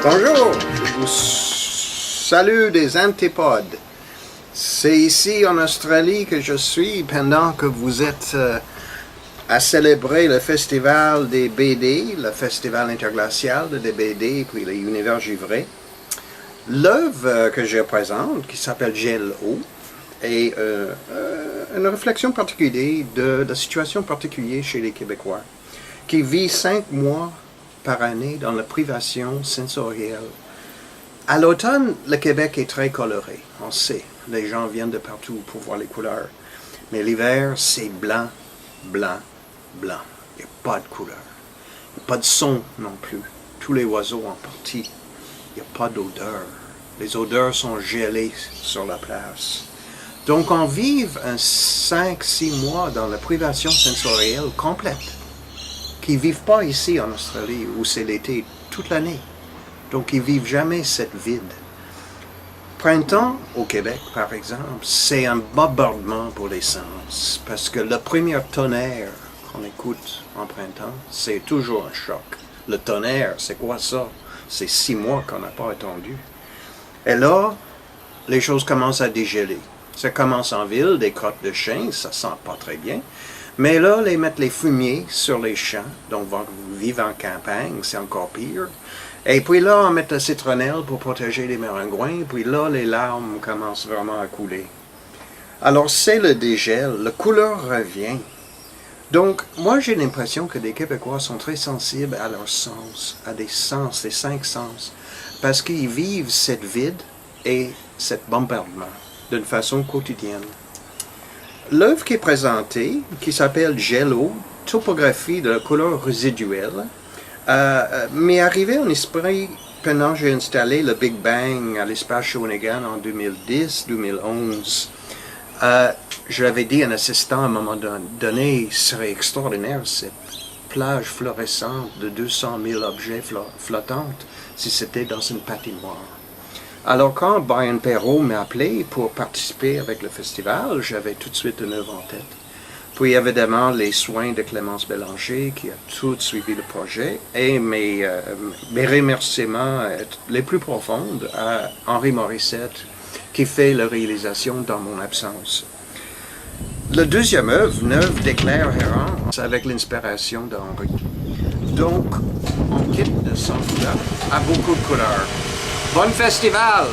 Bonjour, je vous salue des antipodes. C'est ici en Australie que je suis pendant que vous êtes à célébrer le festival des BD, le festival interglacial des BD, puis les univers givrés. L'œuvre que je présente, qui s'appelle Gel-Eau, est une réflexion particulière de la situation particulière chez les Québécois, qui vivent 5 mois par année dans la privation sensorielle. À l'automne, le Québec est très coloré, on sait. Les gens viennent de partout pour voir les couleurs. Mais l'hiver, c'est blanc, blanc, blanc. Il n'y a pas de couleur. Il n'y a pas de son non plus. Tous les oiseaux en partie. Il n'y a pas d'odeur. Les odeurs sont gelées sur la place. Donc on vit 5-6 mois dans la privation sensorielle complète, qui ne vivent pas ici en Australie, où c'est l'été toute l'année. Donc ils ne vivent jamais cette vide. Printemps au Québec, par exemple, c'est un bombardement pour les sens, parce que le premier tonnerre qu'on écoute en printemps, c'est toujours un choc. Le tonnerre, c'est quoi ça? C'est 6 mois qu'on n'a pas attendu. Et là, les choses commencent à dégeler. Ça commence en ville, des crottes de chien, ça sent pas très bien. Mais là, les mettre les fumiers sur les champs, donc vous vivez en campagne, c'est encore pire. Et puis là, on met la citronnelle pour protéger les maringouins, puis là, les larmes commencent vraiment à couler. Alors, c'est le dégel, la couleur revient. Donc, moi, j'ai l'impression que les Québécois sont très sensibles à leurs sens, à des sens, les 5 sens, parce qu'ils vivent cette vide et cet bombardement d'une façon quotidienne. L'œuvre qui est présentée, qui s'appelle Gel-Eau, topographie de la couleur résiduelle, m'est arrivé en esprit pendant que j'ai installé le Big Bang à l'espace Shawinigan en 2010-2011. Je l'avais dit à un assistant à un moment donné, il serait extraordinaire cette plage fluorescente de 200 000 objets flottants si c'était dans une patinoire. Alors quand Brian Perrault m'a appelé pour participer avec le festival, j'avais tout de suite une œuvre en tête. Puis évidemment les soins de Clémence Bélanger qui a tout suivi le projet et mes remerciements les plus profonds à Henri Morissette qui fait la réalisation dans mon absence. La deuxième œuvre, une œuvre d'Éclair errant, avec l'inspiration d'Henri. Donc, on quitte de sang à beaucoup de couleurs. Bon festival!